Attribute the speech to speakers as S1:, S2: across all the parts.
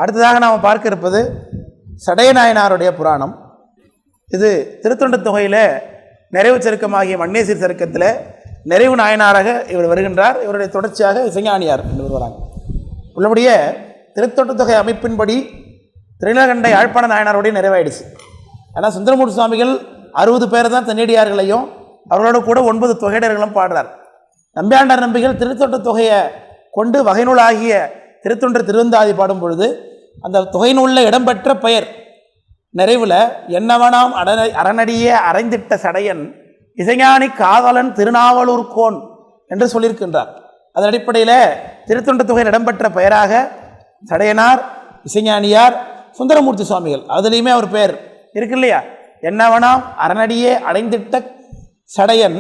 S1: அடுத்ததாக நாம் பார்க்க இருப்பது சடையநாயனாருடைய புராணம். இது திருத்தொண்ட தொகையில் நிறைவு சருக்கமாகிய மண்ணேசீர் சருக்கத்தில் நிறைவு நாயனாராக இவர் வருகின்றார். இவருடைய தொடர்ச்சியாக இசைஞானியார் என்று வருவாங்க. உள்ளபடியே திருத்தொண்ட தொகை அமைப்பின்படி திருநீலகண்ட யாழ்ப்பாண நாயனாருடைய நிறைவாயிடுச்சு. ஆனால் சுந்தரமூர்த்தி சுவாமிகள் 60 பேர் தான் தன்னிடியார்களையும் அவர்களோடு கூட 9 தொகையடர்களும் பாடுறார். நம்பியாண்டார் நம்பிகள் திருத்தொண்ட தொகையை கொண்டு வகைநூலாகிய திருத்தொண்டர் திருவந்தாதி பாடும் பொழுது அந்த தொகைநூலில் இடம்பெற்ற பெயர் நிறைவில் என்னவனாம் அரணடியே அரைந்திட்ட சடையன் இசைஞானி காதலன் திருநாவலூர் கோன் என்று சொல்லியிருக்கின்றார். அதன் அடிப்படையில் திருத்தொண்ட தொகையில் இடம்பெற்ற பெயராக சடையனார், இசைஞானியார், சுந்தரமூர்த்தி சுவாமிகள் அதுலேயுமே அவர் பெயர் இருக்கு இல்லையா? என்னவனாம் அரணடியே அடைந்திட்ட சடையன்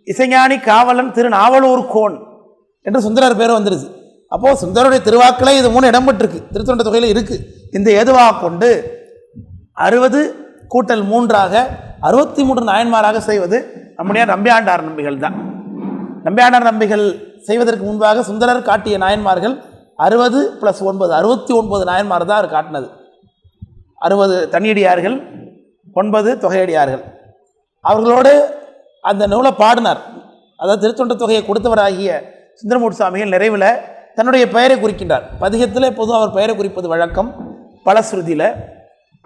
S1: இசைஞானி காவலன் திருநாவலூர் கோன் என்று சுந்தரர் பேர் வந்துருச்சு. அப்போது சுந்தரருடைய திருவாக்களே இது 3 இடம்பெற்றிருக்கு, திருத்தொண்ட தொகையில் இருக்குது. இந்த ஏதுவாக கொண்டு 60 கூட்டல் 3ஆக 63 நாயன்மாராக செய்வது நம்முடைய நம்பியாண்டார் நம்பிகள் தான். நம்பியாண்டார் நம்பிகள் செய்வதற்கு முன்பாக சுந்தரர் காட்டிய நாயன்மார்கள் 60 + 9 69 நாயன்மார் தான் அவர் காட்டினது. 60 தனியடியார்கள், 9 தொகையடியார்கள். அவர்களோடு அந்த நூலை பாடினார். அதாவது திருத்தொண்ட தொகையை கொடுத்தவராகிய சுந்தரமூர்த்தி சுவாமிகள் நிறைவில் தன்னுடைய பெயரை குறிக்கின்றார். பதிகத்தில் எப்போதும் அவர் பெயரை குறிப்பது வழக்கம் பலஸ்ருதியில்.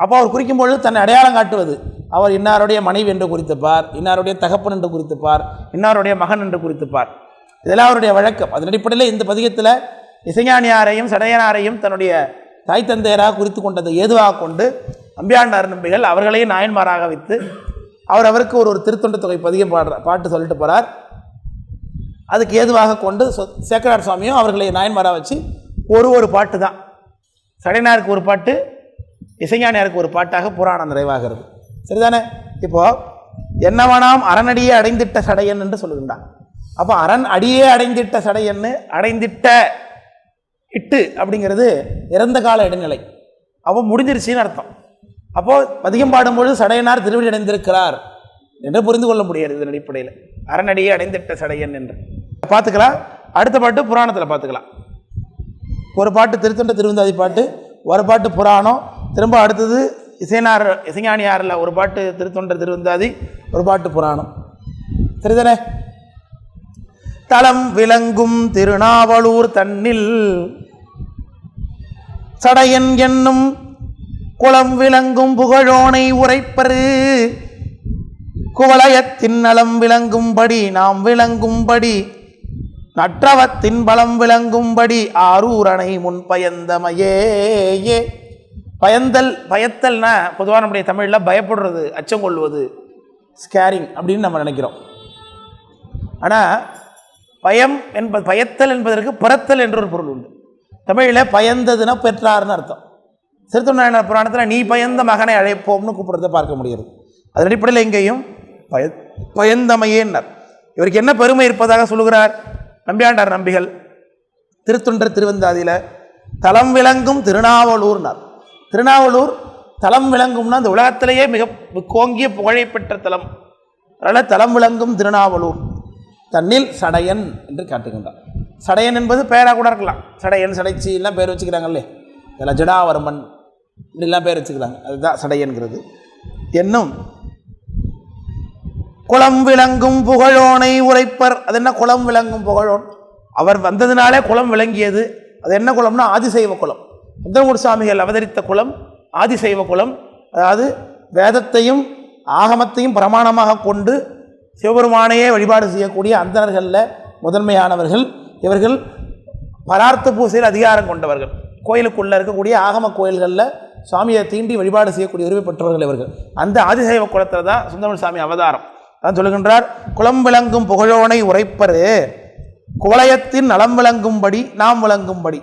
S1: அப்போ அவர் குறிக்கும் பொழுது தன்னை அடையாளம் காட்டுவது, அவர் இன்னாருடைய மனைவி என்று குறித்துப்பார், இன்னாருடைய தகப்பன் என்று குறித்துப்பார், இன்னாருடைய மகன் என்று குறித்துப்பார். இதெல்லாம் அவருடைய வழக்கம். அதன் அடிப்படையில் இந்த பதிகத்தில் இசைஞானியாரையும் சடையனாரையும் தன்னுடைய தாய் தந்தையராக குறித்து கொண்டதை ஏதுவாக கொண்டு நம்பியாண்டார் நம்பிகள் அவர்களையும் நாயன்மாராக வைத்து அவருக்கு ஒரு திருத்தொண்ட தொகை பதிகம் பாட்டு சொல்லிட்டு போகிறார். அதுக்கு ஏதுவாக கொண்டு சேக்கரார் சுவாமியும் அவர்களை நாயன்மாராக வச்சு ஒரு பாட்டு தான். சடையனாருக்கு ஒரு பாட்டு, இசைஞானியாருக்கு ஒரு பாட்டாக புராணம் நிறைவாகிறது. சரிதானே? இப்போது என்னவனாம் அரணடியே அடைந்திட்ட சடையன் என்று சொல்லுகின்றான். அப்போ அரண் அடியே அடைந்திட்ட சடையன்னு அடைந்திட்ட இட்டு அப்படிங்கிறது இறந்த கால இடைநிலை. அப்போ முடிஞ்சிருச்சின்னு அர்த்தம். அப்போது பதிகம் பாடும்பொழுது சடையனார் திருவடி அடைந்திருக்கிறார் என்று புரிந்து கொள்ள முடியாது. இதன் அடிப்படையில் அரணடியே அடைந்திட்ட சடையன் என்று பார்த்துக்கலாம். அடுத்த பாட்டு புராணத்தில் பார்த்துக்கலாம். ஒரு பாட்டு திருத்தொண்ட திருவந்தாதி பாட்டு, ஒரு பாட்டு புராணம், திரும்ப அடுத்தது இசைஞானியாரில் ஒரு பாட்டு திருத்தொண்டர் திருவந்தாதி, ஒரு பாட்டு புராணம். சரிதானே? தலம் விளங்கும் திருநாவலூர் தன்னில் சடையன் என்னும் குளம் விளங்கும் புகழோனை உரைப்பரு குவலயத்தின் நலம் விளங்கும்படி நாம் விளங்கும்படி நற்றவத்தின் பலம் விளங்கும்படி ஆரூரணை முன் பயந்தமையே. பயத்தல்னா பொதுவாக நம்முடைய தமிழில் பயப்படுறது, அச்சம் கொள்வது, ஸ்கேரிங் அப்படின்னு நம்ம நினைக்கிறோம். ஆனால் பயத்தல் என்பதற்கு பிறத்தல் என்ற ஒரு பொருள் உண்டு. தமிழில் பயந்ததுன்னா பெற்றார்னு அர்த்தம். திருத்தொண்ட புராணத்தில் நீ பயந்த மகனை அழைப்போம்னு கூப்பிடுறதை பார்க்க முடியாது. அதன் அடிப்படையில் எங்கேயும் பயந்தமையேன்னர். இவருக்கு என்ன பெருமை இருப்பதாக சொல்லுகிறார் நம்பியாண்டார் நம்பிகள் திருத்தொண்டர் திருவந்தாதியில்? தலம் விளங்கும் திருநாவலூர்னார். திருநாவலூர் தலம் விளங்கும்னா அந்த உலகத்திலேயே மிக கோங்கிய புகழை பெற்ற தலம். அதனால் தலம் விளங்கும் திருநாவலூர் தன்னில் சடையன் என்று காட்டுகின்றார். சடையன் என்பது பெயராக கூட இருக்கலாம். சடையன், சடைச்சி எல்லாம் பேர் வச்சுக்கிறாங்களே, இதெல்லாம் ஜடாவர்மன் இப்படிலாம் பேர் வச்சுக்கிறாங்க. அதுதான் சடையன்கிறது. என்னும் குளம் விளங்கும் புகழோனை உரைப்பர். அது என்ன குளம் விளங்கும் புகழோன்? அவர் வந்ததினாலே குளம் விளங்கியது. அது என்ன குளம்னா ஆதிசைவ குளம். சுந்தரமூர்த்தி சுவாமிகள் அவதரித்த குளம் ஆதிசைவ குளம். அதாவது வேதத்தையும் ஆகமத்தையும் பிரமாணமாக கொண்டு சிவபெருமானையே வழிபாடு செய்யக்கூடிய அந்தணர்களில் முதன்மையானவர்கள் இவர்கள். பரார்த்த பூசையில் அதிகாரம் கொண்டவர்கள். கோயிலுக்குள்ளே இருக்கக்கூடிய ஆகம கோயில்களில் சுவாமியை தீண்டி வழிபாடு செய்யக்கூடிய உரிமை பெற்றவர்கள் இவர்கள். அந்த ஆதிசைவ குலத்தில் தான் சுந்தரமூர்த்தி சுவாமி அவதாரம். அதான் சொல்லுகின்றார், குளம் விளங்கும் புகழோனை உரைப்பரு குவலயத்தின் நலம் விளங்கும்படி நாம் விளங்கும்படி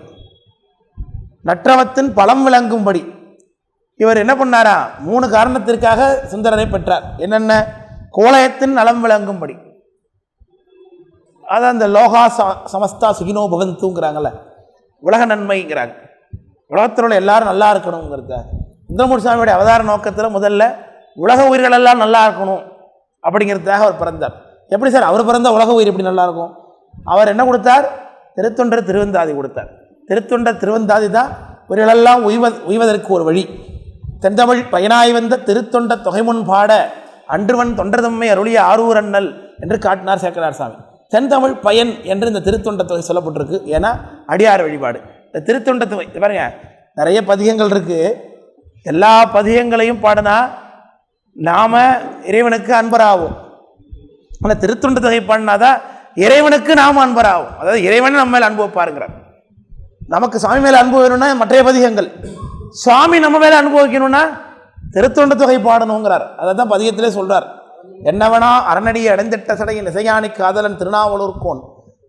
S1: நற்றவத்தின் பலம் விளங்கும்படி. இவர் என்ன பண்ணாரா? 3 காரணத்திற்காக சுந்தரரை பெற்றார். என்னென்ன? குவலயத்தின் நலம் விளங்கும்படி, அதான் அந்த லோகா சமஸ்தா சுகினோ பவந்துங்கிறாங்கல்ல, உலக நன்மைங்கிறாங்க. உலகத்தில் உள்ள எல்லாரும் நல்லா இருக்கணுங்கிறத சுந்தரமூர்த்தி சுவாமியுடைய அவதார நோக்கத்தில் முதல்ல உலக உயிர்களெல்லாம் நல்லா இருக்கணும் அப்படிங்கிறதுக்காக அவர் பிறந்தார். எப்படி சார் அவர் பிறந்த உலக உயிர் எப்படி நல்லா இருக்கும்? அவர் என்ன கொடுத்தார்? திருத்தொண்டர் திருவந்தாதி கொடுத்தார். திருத்தொண்டர் திருவந்தாதி தான் உயிரெல்லாம் உய்வதற்கு ஒரு வழி. தென்தமிழ் பயனாய் வந்த திருத்தொண்ட தொகைமுன் பாட அன்றுவன் தொண்டர்தம்மை அருளிய ஆரூர் அண்ணல் என்று காட்டினார் சேக்கரார் சாமி. தென்தமிழ் பயன் என்று இந்த திருத்தொண்ட தொகை சொல்லப்பட்டிருக்கு. ஏன்னா அடியார் வழிபாடு. இந்த திருத்தொண்ட தொகை பாருங்க, நிறைய பதிகங்கள் இருக்குது. எல்லா பதிகங்களையும் பாடினா நாம் இறைவனுக்கு அன்பராகும். ஆனால் திருத்தொண்ட தொகை பாடினாதான் இறைவனுக்கு நாம் அன்பராகும். அதாவது இறைவனை நம்ம மேலே அன்பு வைப்பாருங்கிறார். நமக்கு சாமி மேலே அன்பு வேணும்னா மற்ற பதிகங்கள், சுவாமி நம்ம மேலே அனுபவிக்கணும்னா திருத்தொண்ட தொகை பாடணுங்கிறார். அதை தான் பதிகத்திலே சொல்கிறார். என்னவனா அரணடியை அடைந்திட்ட சடையின் இசையானி காதலன் திருநாவலூர்கோன்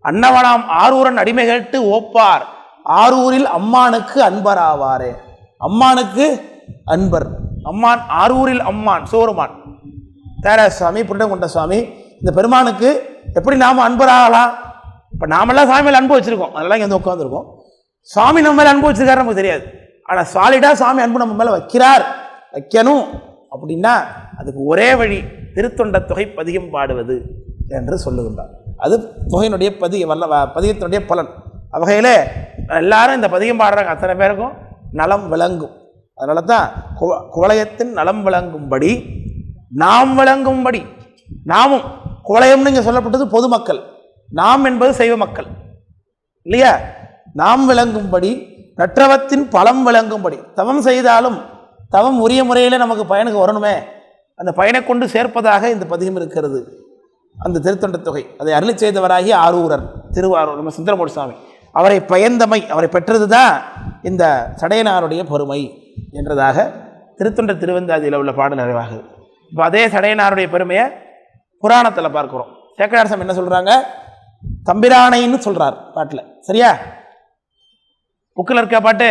S1: அன்னவனாம் ஆரூரன் அடிமை கேட்டு ஓப்பார் ஆரூரில் அம்மானுக்கு அன்பராவாரே. அம்மானுக்கு அன்பர். அம்மான் ஆரூரில் அம்மான் சோறுமான் தேர சுவாமி புண்டகொண்ட சுவாமி. இந்த பெருமானுக்கு எப்படி நாம் அன்பராகலாம்? இப்போ நாமெல்லாம் சாமி மேலே அன்பு வச்சுருக்கோம், அதெல்லாம் இங்கே வந்து உட்காந்துருக்கோம். சுவாமி நம்ம மேலே அன்பு வச்சுருக்காரு நமக்கு தெரியாது. ஆனால் சாலிடாக சாமி அன்பு நம்ம மேலே வைக்கணும் அப்படின்னா அதுக்கு ஒரே வழி திருத்தொண்ட தொகை பதிகம் பாடுவது என்று சொல்லுகின்றார். அது தொகையினுடைய பதிகத்தினுடைய பலன். வகையில் எல்லாரும் இந்த பதிகம் பாடுறாங்க, அத்தனை பேருக்கும் நலம் விளங்கும். அதனால தான் குவளையத்தின் நலம் விளங்கும்படி நாம் விளங்கும்படி, நாமும் குவளையம்னு இங்கே சொல்லப்பட்டது பொதுமக்கள், நாம் என்பது சைவ மக்கள் இல்லையா? நாம் விளங்கும்படி நற்றவத்தின் பலம் விளங்கும்படி தவம் செய்தாலும் தவம் உரிய முறையில் நமக்கு பயனுக்கு வரணுமே, அந்த பயனை கொண்டு சேர்ப்பதாக இந்த பதிகம் இருக்கிறது. அந்த திருத்தொண்ட தொகை அதை அருளி செய்தவராகி ஆரூரர் திருவாரூர் நம்ம சுந்தரமூர்த்தி சுவாமி. அவரை பயந்தமை, அவரை பெற்றது தான் இந்த சடையனாருடைய பெருமை என்றதாக திருத்தொண்ட திருவந்தாதியில் உள்ள பாடல் நிறைவாகுது. இப்போ அதே சடையனாருடைய பெருமையை புராணத்தில் பார்க்குறோம். சேக்கரார் சாமி என்ன சொல்கிறாங்க? தம்பிரானைன்னு சொல்கிறார் பாட்டில். சரியா? புக்கில் இருக்க பாட்டு,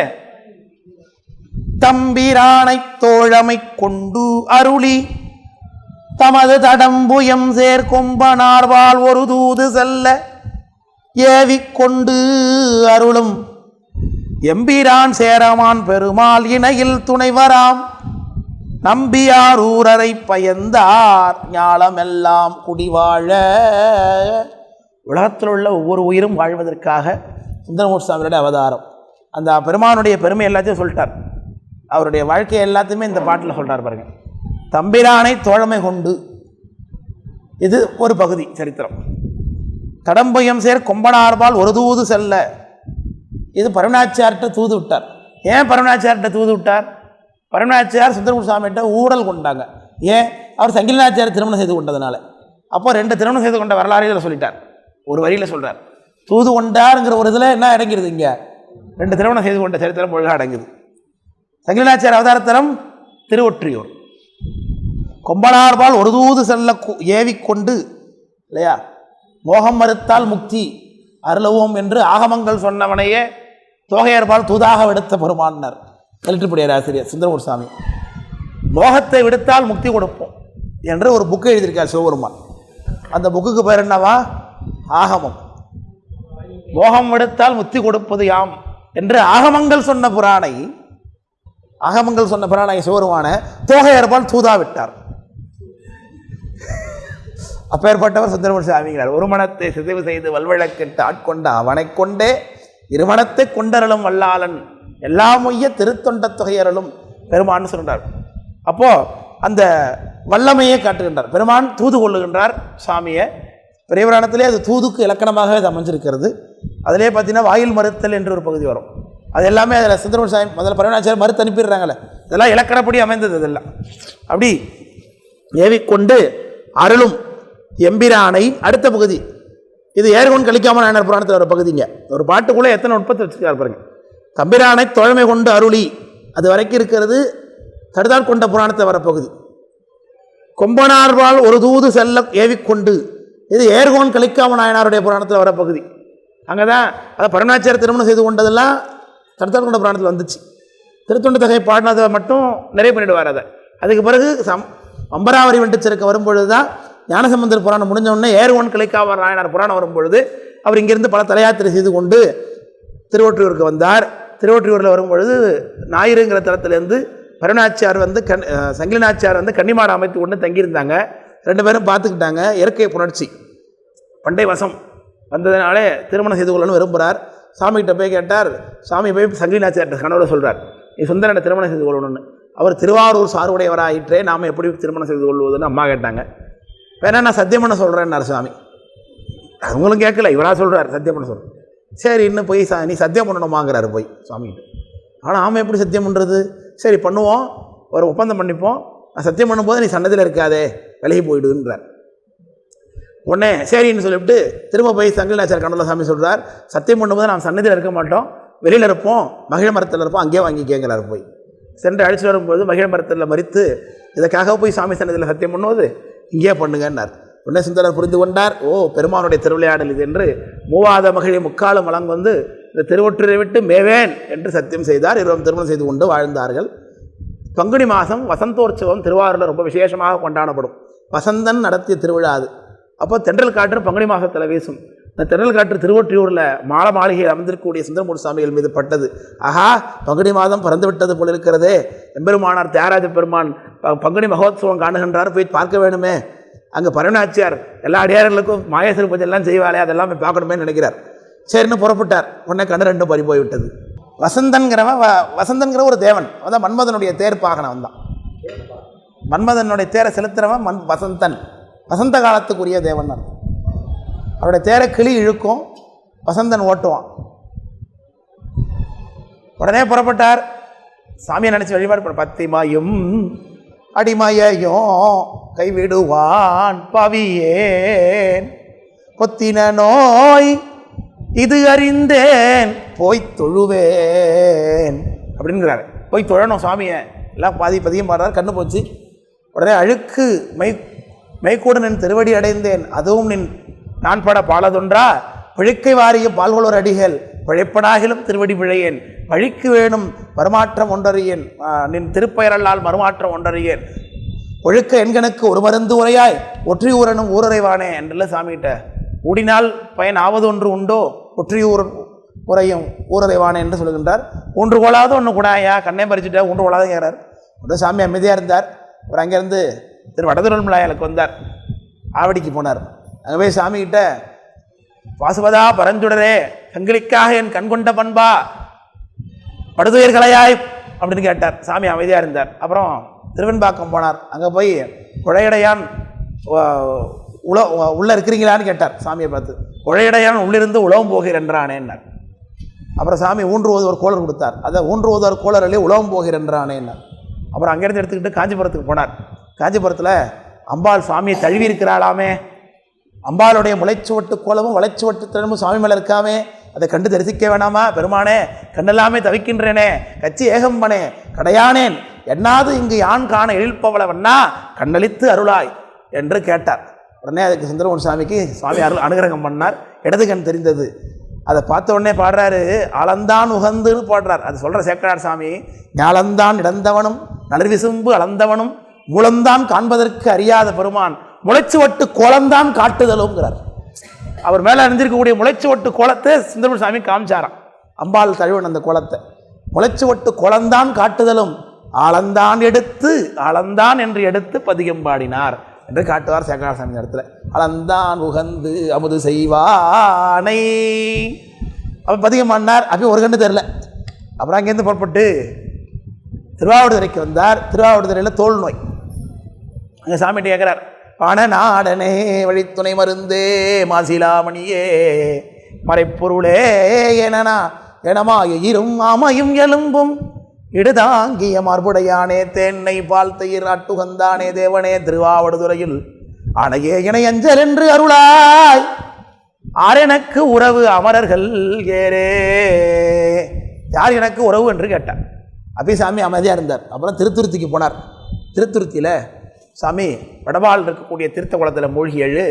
S1: தம்பிரானை தோழமை கொண்டு அருளி தமது தடம்புயம் சேர்கொம்பனார்வாள் ஒரு தூது செல்ல ஏவிக்கொண்டு அருளும் எம்பிரான் சேரமான் பெருமாள் இணையில் துணைவராம் நம்பியார் ஊரரை பயந்தார் ஞாலமெல்லாம் குடிவாழ. உலகத்தில் உள்ள ஒவ்வொரு உயிரும் வாழ்வதற்காக சுந்தரமூர்த்தி சுவாமியோட அவதாரம். அந்த பெருமானுடைய பெருமை எல்லாத்தையும் சொல்லிட்டார். அவருடைய வாழ்க்கையை எல்லாத்தையுமே இந்த பாட்டில் சொல்கிறார் பாருங்க. தம்பிரானை தோழமை கொண்டு, இது ஒரு பகுதி சரித்திரம். கடம்பயம் சேர் கொம்பனார்பால் ஒரு தூது செல்ல, இது பரமநாச்சியார்கிட்ட தூது விட்டார். ஏன் பரமநாச்சியார்கிட்ட தூது விட்டார்? பரமநாச்சியார் சுந்தரமூர்த்தி சுவாமிகிட்ட ஊழல் கொண்டாங்க. ஏன்? அவர் சங்கிலிநாச்சியார் திருமணம் செய்து கொண்டதுனால. அப்போ 2 திருமணம் செய்து கொண்ட வரலாறு இதில் சொல்லிட்டார். ஒரு வரியில் சொல்கிறார். தூது கொண்டாருங்கிற ஒரு இதில் என்ன அடங்கிடுது? இங்கே 2 திருமணம் செய்து கொண்ட சரித்திரம் ஒழுங்காக அடங்குது. சங்கிலிநாச்சியார் அவதாரத்தலம் திருவொற்றியூர். கொம்பனார்பால் ஒரு தூது செல்ல ஏவிக்கொண்டு இல்லையா, மோகம் மறுத்தால் முக்தி அருளவோம் என்று ஆகமங்கள் சொன்னவனையே தோகையர்பால் தூதாக விடுத்த பெருமானார் எழுத்துப்படியார் ஆசிரியர் சுந்தரமூர்த்தி சுவாமி. மோகத்தை விடுத்தால் முக்தி கொடுப்போம் என்று ஒரு புக்கு எழுதியிருக்கார் சிவபெருமான். அந்த புக்குக்கு பேர் என்னவா? ஆகமம். மோகம் விடுத்தால் முக்தி கொடுப்பது யாம் என்று ஆகமங்கள் சொன்ன புராணை சிவபெருமான தோகையர்பால் தூதா விட்டார். அப்பேற்பட்டவர் சுந்தரமூர்த்தி சுவாமிகிறார். ஒரு மனத்தை சிதைவு செய்து வல்வழக்கிட்டு ஆட்கொண்ட அவனை கொண்டே இருமணத்தை கொண்டரலும் வல்லாளன் எல்லாம் ஒய்ய திருத்தொண்ட தொகையரலும் பெருமான்னு சொல்கிறார். அப்போது அந்த வல்லமையை காட்டுகின்றார். பெருமான் தூது கொள்ளுகின்றார் சாமியை. பெரிய புராணத்திலே அது தூதுக்கு இலக்கணமாகவே அது அமைஞ்சிருக்கிறது. அதிலே பார்த்தீங்கன்னா வாயில் மறுத்தல் என்று ஒரு பகுதி வரும். அது எல்லாமே அதில் சுந்தரமூர்த்தி சுவாமி முதல்ல பரமநாச்சியார் மறுத்து அனுப்பிடுறாங்களே, இதெல்லாம் இலக்கணப்படி அமைந்தது. இதெல்லாம் அப்படி ஏவிக்கொண்டு அருளும் எம்பிரானை. அடுத்த பகுதி இது ஏர்கொண்டு கழிக்காமல் நாயனார் புராணத்தில் ஒரு பகுதிங்க. ஒரு பாட்டுக்குள்ளே எத்தனை உற்பத்தி வச்சுருக்காரு பாருங்க. தம்பிரானை தோழமை கொண்டு அருளி, அது வரைக்கும் இருக்கிறது தடுதால் கொண்ட புராணத்தை வர பகுதி. கொம்பனார்வால் ஒரு தூது செல்ல ஏவிக்கொண்டு, இது ஏர்கோன் கழிக்காமல் நாயனாருடைய புராணத்தில் வர பகுதி. அங்கே தான் அதை பரமநாச்சியார் திருமணம் செய்து கொண்டதெல்லாம் தடுத்தால் கொண்ட புராணத்தில் வந்துச்சு. திருத்தொண்ட தொகை பாடினதை மட்டும் நிறைய பண்ணிவிடுவார். அதுக்கு பிறகு அம்பராவரி வெண்டுச்சிருக்க வரும்பொழுது தான் ஞானசம்பந்தர் புராணம் முடிஞ்சவுடனே ஏர்கோன் கிளைக்காவர் நாயனார் புராணம் வரும்பொழுது அவர் இங்கிருந்து பல தலையாத்திரை செய்து கொண்டு திருவொற்றியூருக்கு வந்தார். திருவொற்றியூரில் வரும்பொழுது ஞாயிறுங்கிற தளத்திலேருந்து பரமநாச்சியார் வந்து சங்கிலிநாச்சியார் வந்து கன்னிமாட அமைத்து கொண்டு தங்கியிருந்தாங்க. 2 பேரும் பார்த்துக்கிட்டாங்க. இயற்கை புணர்ச்சி பண்டை வசம் வந்ததுனாலே திருமணம் செய்து கொள்ளணும்னு விரும்புகிறார். சாமிகிட்ட போய் கேட்டார். சாமி போய் சங்கிலிநாச்சியார்ட்ட கனவுல சொல்கிறார், நீ சுந்தரனை திருமணம் செய்து கொள்ளணும்னு. அவர் திருவாரூர் சாருடையவராயிற்றே, நாம் எப்படி திருமணம் செய்து கொள்வதுன்னு அம்மா கேட்டாங்க. வேணா நான் சத்தியம் பண்ண சொல்கிறேன்னார் சாமி. அவங்களும் கேட்கல, இவராக சொல்கிறார் சத்தியம் பண்ண சொல்கிறேன். சரி இன்னும் போய் நீ சத்தியம் பண்ணணுமாங்கிறாரு போய் சாமிகிட்ட. ஆனால் ஆமாம் எப்படி சத்தியம் பண்ணுறது? சரி பண்ணுவோம், ஒரு ஒப்பந்தம் பண்ணிப்போம், நான் சத்தியம் பண்ணும்போது நீ சன்னதியில் இருக்காதே, விலகி போயிடுன்றார். உடனே சரின்னு சொல்லிவிட்டு திரும்ப போய் சங்கிலிநாச்சியார் கனவுல சாமி சொல்கிறார், சத்தியம் பண்ணும்போது நாம் சன்னதியில் இருக்க மாட்டோம், வெளியில் இருப்போம், மகிழ மரத்தில் இருப்போம், அங்கேயே வாங்கி கேட்குறாரு. போய் சென்று அழைச்சிட்டு வரும்போது மகிழ மரத்தில் மறித்து, இதற்காக போய் சாமி சன்னதியில் சத்தியம் பண்ணுவது இங்கேயே பண்ணுங்கன்னார். உடனே சுந்தரர் புரிந்து கொண்டார், ஓ பெருமானுடைய திருவிளையாடல் இது என்று. மூவாத மகிழை முக்காலும் வழங்க வந்து இந்த திருவொற்றியை விட்டு மேவேன் என்று சத்தியம் செய்தார். இருவரும் திருமணம் செய்து கொண்டு வாழ்ந்தார்கள். பங்குனி மாதம் வசந்தோற்சவம் திருவாரூரில் ரொம்ப விசேஷமாக கொண்டாடப்படும். வசந்தன் நடத்திய திருவிழா அது. அப்போ தென்றல் காற்று பங்குனி மாதத்தில் வீசும். இந்த தென்றல் காற்று திருவொற்றியூரில் மாளிகையில் அமர்ந்திருக்கக்கூடிய சுந்தரமூர்த்தி சுவாமிகள் மீது பட்டது. ஆஹா, பங்குனி மாதம் பிறந்து விட்டது போல் இருக்கிறதே, எம்பெருமானார் தியாகராஜ பெருமான் பங்குனி மகோத்சவம் காணுகின்றார், போய் பார்க்க வேணுமே, அங்கே பரவனாச்சியார் எல்லா அடியார்களுக்கும் மாயேஸ்வர பூஜை எல்லாம் செய்வாளே, அதெல்லாம் போய் பார்க்கணுமே நினைக்கிறார். சரின்னு புறப்பட்டார். உடனே கண்ணு ரெண்டும் பறி போய்விட்டது. வசந்தன்கிற ஒரு தேவன், அதான் மன்மதனுடைய தேர் பாகனவன் தான். மன்மதனுடைய தேரை செலுத்துறவன் வசந்தன், வசந்த காலத்துக்குரிய தேவன் தான். அவருடைய தேரை கிளி இழுக்கும், வசந்தன் ஓட்டுவான். உடனே புறப்பட்டார். சாமியை நினச்சி வழிபாடு பத்திமாயும் அடிமையையும் கைவிடுவான் பவியேன், கொத்தின நோய் இது அறிந்தேன் போய் தொழுவேன் அப்படிங்கிறாரு. போய் தொழணும் சாமியை. எல்லாம் பதியம் பாடுறார். கண்ணு போச்சு. உடனே அழுக்கு மெய்கூட நின் திருவடி அடைந்தேன், அதுவும் நான் பட பாலதொன்றா, பிழைக்கை வாரிய பால்கொளர் அடிகள் பிழைப்பனாகிலும் திருவடி பிழையேன், பழிக்கு வேணும் மறுமாற்றம் ஒன்றறியேன், நின் திருப்பெயரல்லால் மறுமாற்றம் ஒன்றறியேன், ஒழுக்க எண்கணக்கு ஒரு மருந்து உரையாய் ஒற்றி ஊரனும் ஊரறைவானே என்றல்ல சாமிகிட்ட. ஊடினால் பயன் ஆவது ஒன்று உண்டோ, ஒற்றியூர் உரையும் ஊரறைவானே என்று சொல்லுகின்றார். ஒன்று கோலாவது ஒன்று கூடாயா, கண்ணே பறிச்சுட்டா ஒன்று கோலாவது கேட்கிறார். உடனே சாமி அமைதியாக இருந்தார். அவர் அங்கேருந்து வடதிருமலாயலுக்கு வந்தார். ஆவடிக்கு போனார். அங்கே போய் சாமிகிட்ட, வாசுவதா பரஞ்சுடரே, சங்கிலிக்காக என் கண்கொண்ட பண்பா படுதுயர்களையாய் அப்படின்னு கேட்டார். சாமி அமைதியாக இருந்தார். அப்புறம் திருவெண்பாக்கம் போனார். அங்கே போய் உழையடையான் உள்ளே இருக்கிறீங்களான்னு கேட்டார். சாமியை பார்த்து, உழையடையான் உள்ளிருந்து உழவும் போகிறேன்றானேன்னார். அப்புறம் சாமி ஊன்றுவது ஒரு கோளர் கொடுத்தார். அதை ஊன்றுவது ஒரு கோளரிலே உழவும் போகிறேன்றானேன்னார். அப்புறம் அங்கேருந்து எடுத்துக்கிட்டு காஞ்சிபுரத்துக்கு போனார். காஞ்சிபுரத்தில் அம்பாள் சுவாமியை தழுவி இருக்கிறாளாமே, அம்பாளுடைய முளைச்சுவட்டு கோலமும் வளைச்சுவட்டு திறமும் சுவாமி மேலே இருக்காமே, அதை கண்டு தரிசிக்க வேணாமா பெருமானே, கண்ணெல்லாமே தவிக்கின்றேனே, கச்சி ஏகம்பனே கடையானேன், என்னாது இங்கு யான் காண எழில்பவளவன்னா கண்ணளித்து அருளாய் என்று கேட்டார். உடனே அதுக்கு சுந்தரமூர்த்தி சாமிக்கு சுவாமி அனுகிரகம் பண்ணார். இடது கண் தெரிந்தது. அதை பார்த்த உடனே பாடுறாரு, அளந்தான் உகந்துன்னு பாடுறார். அது சொல்கிற சேக்கரார் சாமி, ஞாலந்தான் இடந்தவனும் நலர்விசும்பு அளந்தவனும் மூலம்தான் காண்பதற்கு அறியாத பெருமான் முளைச்சுவட்டு கோலம்தான் காட்டுதலுங்கிறார். அவர் மேலே அணிஞ்சிருக்கக்கூடிய முளைச்சுவட்டு கோலத்தை சுந்தரமூர்த்தி சாமி காமிச்சாராம். அம்பாள் தழுவன் அந்த கோலத்தை. முளைச்சுவட்டு கோலம்தான் காட்டுதலும் ஆளந்தான் எடுத்து ஆளந்தான் என்று எடுத்து பதிகம் பாடினார் என்று காட்டுவார் சேக்கரார் சாமி இடத்துல. அளந்தான் உகந்து அமுது செய்வானை அவர் பதிகம் பாடினார். அப்பயும் ஒரு கண்டு தெரில. அப்புறம் அங்கேருந்து புறப்பட்டு திருவாவடுதுறைக்கு வந்தார். திருவாவடுதுறையில் தோல் நோய். அங்கே சாமிகிட்ட கேட்குறார், பணநாடனே வழித்துணை மருந்தே மாசிலாமணியே மறைப்பொருளே எனனா எனமாய இரும் ஆமையும் எலும்பும் இடுதாங்கிய மார்புடையானே தேன்னை பால் தயிர் அட்டுகந்தானே தேவனே திருவாவடுதுறையில் ஆனையே இணை அஞ்சல் என்று அருளாய் ஆரெனக்கு உறவு அமரர்கள் ஏரே. யார் எனக்கு உறவு என்று கேட்டார். அப்படி சாமி அமைதியாக இருந்தார். அப்புறம் திருத்துருத்திக்கு போனார். திருத்துருத்தியில் சாமி வடபால் இருக்கக்கூடிய திருத்த குளத்தில் மூழ்கி எழு,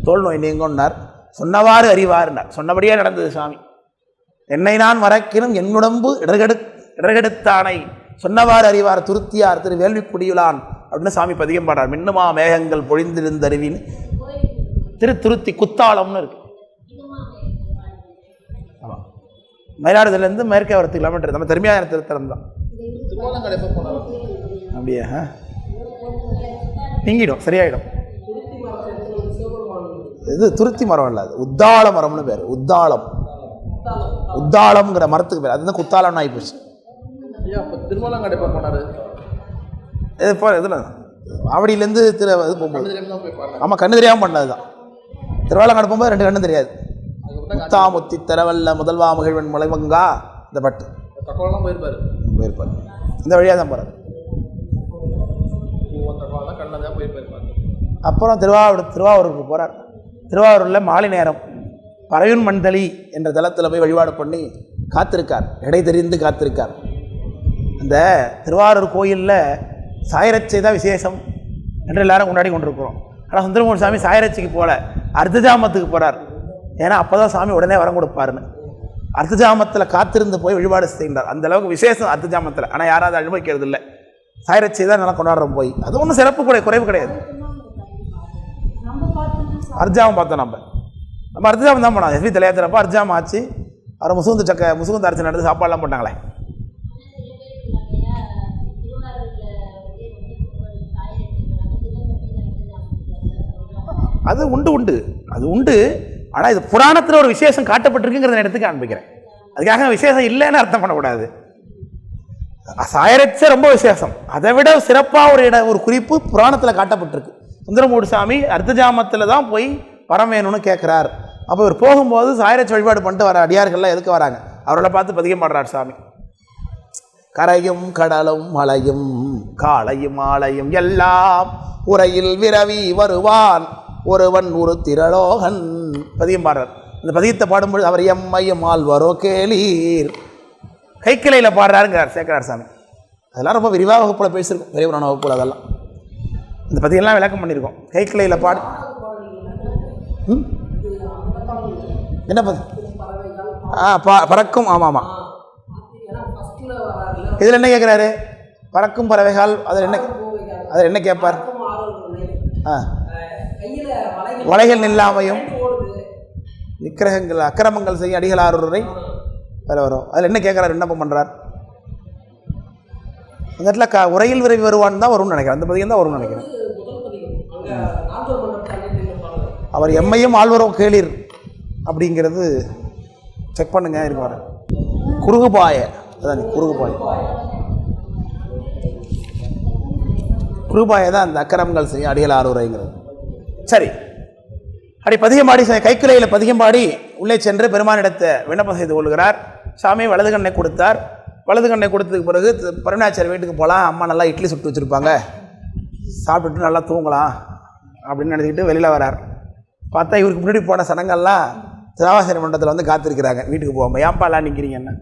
S1: தோல் நோய் நீங்கன்னார். சொன்னவாறு அறிவார்னார். சொன்னபடியே நடந்தது சாமி. என்னை நான் மறக்கினும் என்னுடம்பு இடர்கெடுத்தானை சொன்னவாறு அறிவார் துருத்தியார் திரு வேள்விக்குடியுளான் அப்படின்னு சாமி பதிகம் பாடுறார். மின்னுமா மேகங்கள் பொழிந்திருந்தருவின் திருத்துருத்தி குத்தாளம்னு இருக்கு. ஆமாம், மயிலாடுதுறையிலேருந்து மேற்கே ஒரு 10 கிலோமீட்டர். நம்ம திரும்பியான திருத்தலம் தான். அப்படியா? நீங்கிடும், சரியாயிடும். இது துருத்தி மரம் இல்லை, அது உத்தாள மரம்னு பேர். உத்தாளம் உத்தாளம்ங்கிற மரத்துக்கு பேர், அதுதான் குத்தாளம்னு ஆகிப்போச்சு.
S2: திருமலங்காடு எப்போ போனார்?
S1: இது போ இதில் ஆவடியிலேருந்து இது போகும்போது. ஆமாம், கண்ணு தெரியாமல் பண்ணது தான். திருவாலங்காடு போகும்போது 2 கண்ணும் தெரியாது. முத்தாமுத்தி தரவல்ல முதல்வா மகிழ்வன் முளைவங்கா இந்த பாட்டு
S2: தக்கோலாம் போயிருப்பார்.
S1: இந்த வழியாக தான் போகிறார். அப்புறம் திருவாரூருக்கு போகிறார். திருவாரூரில் மாலை நேரம் பறையுன் மண்தளி என்ற தளத்தில் போய் வழிபாடு பண்ணி காத்திருக்கார், இடை தெரிந்து காத்திருக்கார். அந்த திருவாரூர் கோயிலில் சாயரட்சை தான் விசேஷம் என்று எல்லாரும் கொண்டாடி கொண்டிருக்கிறோம். ஆனால் சுந்தரமூர்த்தி சாமி சாயரட்சைக்கு போகல, அர்த்தஜாமத்துக்கு போகிறார். ஏன்னா அப்போ தான் சாமி உடனே வரம் கொடுப்பாருன்னு அர்த்தஜாமத்தில் காத்திருந்து போய் வழிபாடு செய்கின்றார். அந்தளவுக்கு விசேஷம் அர்த்தஜாமத்தில். ஆனால் யாராவது அனுபவிக்கிறது இல்லை. சாயரட்சை தான் நல்லா கொண்டாடுறோம் போய். அது ஒன்றும் சிறப்பு குறைவு கிடையாது. அர்ஜாமம் பார்த்தோம் நம்ம அர்த்தஜாமம் தான் போனோம். எஸ்பி தலையாத்திரப்போ அர்ஜாமம் ஆச்சு. அவர் முசுகுந்து அரைச்சி நடந்து சாப்பாடெல்லாம் போட்டாங்களே. அது உண்டு. ஆனால் இது புராணத்தில் ஒரு விசேஷம் காட்டப்பட்டிருக்குங்கிறத இடத்துக்கு காண்பிக்கிறேன். அதுக்காக விசேஷம் இல்லைன்னு அர்த்தம் பண்ணக்கூடாது. சாயரட்சை ரொம்ப விசேஷம். அதை விட சிறப்பாக ஒரு குறிப்பு புராணத்தில் காட்டப்பட்டிருக்கு. சுந்தரமூர்த்தி சாமி அர்த்தஜாமத்தில் தான் போய் வரம் வேணும்னு கேட்குறார். அப்போ இவர் போகும்போது சாயரட்சை வழிபாடு பண்ணிட்டு வர அடியார்கள்லாம் எதுக்கு வராங்க? அவர்களை பார்த்து பதிகம் பாடுறார் சாமி. கரையும் கடலும் மலையும் காளையும் ஆலையும் எல்லாம் உரையில் விரவி வருவான் ஒருவன் ஒரு திரளோகன் பதியம் பாடுறார். இந்த பதியத்தை பாடும்பொழுது அவர் எம்மையும் ஆழ்வாரோ கேளீர் கைக்கிளையில் பாடுறாருங்கிறார் சேக்கரார் சாமி. அதெல்லாம் ரொம்ப விரிவாக வகுப்பில் பேசியிருக்கோம், பெரிய புராண வகுப்பில். அதெல்லாம் இந்த பதியெல்லாம் விளக்கம் பண்ணியிருக்கோம். கைக்கிளையில் பாடு என்ன பதி? பறக்கும். ஆமாம் ஆமாம். இதில் என்ன கேட்குறாரு? பறக்கும் பறவைகள். அதில் என்ன கேட்பார்? வலைகள் நில்லாமையும் விக்கிரகங்கள் அக்கிரமங்கள் செய்ய அடிகளாருரை அதில் வரும். அதில் என்ன கேட்குறாரு? விண்ணப்பம் பண்ணுறார். அந்த இடத்துல உரையில் விரைவி வருவான்னு தான் வரும்னு நினைக்கிறேன். அந்த பதியம் தான் வரும்னு நினைக்கிறேன். அவர் எம்மையும் ஆழ்வரும் கேளீர் அப்படிங்கிறது செக் பண்ணுங்க. இருப்பார் குறுகுபாய. அதான் குறுகுபாய தான் அந்த அக்கிரமங்கள் செய்ய அடிகளாருரைங்கிறது. சரி, அப்படி பதிகம்பாடி கைக்கிளையில் பதிகம்பாடி உள்ளே சென்று பெருமானிடத்தை விண்ணப்பம் செய்து கொள்கிறார். சாமி வலது கண்ணை கொடுத்தார். வலது கண்ணை கொடுத்ததுக்கு பிறகு பரமநாச்சியார் வீட்டுக்கு போகலாம், அம்மா நல்லா இட்லி சுட்டு வச்சுருப்பாங்க, சாப்பிட்டுட்டு நல்லா தூங்கலாம் அப்படின்னு நினச்சிக்கிட்டு வெளியில் வரார். பார்த்தா இவருக்கு முன்னாடி போன சனங்கள்லாம் திருவாசன மண்டலத்தில் வந்து காத்திருக்கிறாங்க. வீட்டுக்கு போகாமல் ஏன்பாலாம் நிற்கிறீங்கன்னா,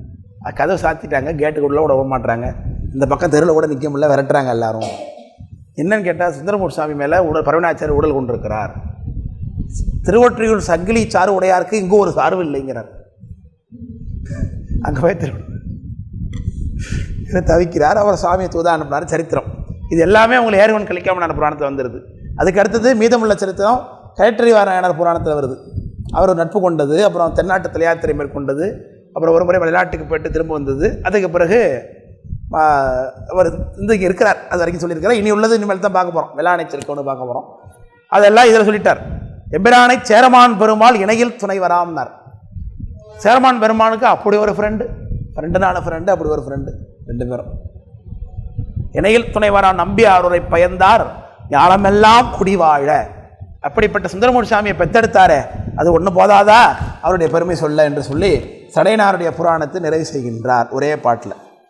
S1: கதவு சாத்திட்டாங்க, கேட்டுக்குள்ளே கூட விட மாட்டுறாங்க, இந்த பக்கம் தெருவில் கூட நிற்க முடியல, விரட்டுறாங்க எல்லாரும். என்னன்னு கேட்டால் சுந்தரமூர்த்தி சாமி மேலே பரமநாச்சியார் உடல் கொண்டிருக்கிறார். திருவொற்றியூர் சங்கிலி சாறு உடையாருக்கு இங்கே ஒரு சார்பு இல்லைங்கிறார். அங்கே போய் தவிக்கிறார். அவர் சாமியை தூதா அனுப்பினார். சரித்திரம் இது எல்லாமே உங்களை ஏறுவன் கழிக்காமல் புராணத்தில் வந்துடுது. அதுக்கு அடுத்தது மீதமுள்ள சரித்திரம் கயற்றறிவாராயணர் புராணத்தில் வருது. அவர் நட்பு கொண்டது, அப்புறம் தென்னாட்டு தலையாத்திரை மேற்கொண்டது, அப்புறம் ஒரு முறை வெளிநாட்டுக்கு போய்ட்டு திரும்ப வந்தது. அதுக்கு பிறகு அவர் இங்கே இருக்கிறார். அது வரைக்கும் சொல்லியிருக்கிறார். இனி உள்ளது இனிமேல் தான் பார்க்க போகிறோம். வெள்ளாணை செருக்கோன்னு பார்க்க போகிறோம். அதெல்லாம் இதில் சொல்லிட்டார். எம்பிரானை சேரமான் பெருமாள் இணையில் துணை வராம்னார். சேரமான் பெருமானுக்கு அப்படி ஒரு ஃப்ரெண்டுனால அப்படி ஒரு ஃப்ரெண்டு, 2 பேரும் இணையில் துணை வரான் நம்பி ஆரூரை பயந்தார் ஞானமெல்லாம் குடிவாழ. அப்படிப்பட்ட சுந்தரமூர்த்தி சாமியை பெத்தெடுத்தாரே, அது ஒன்று போதாதா அவருடைய பெருமை சொல்ல என்று சொல்லி சடையனாருடைய புராணத்தை நிறைவு செய்கின்றார் ஒரே பாட்டில்.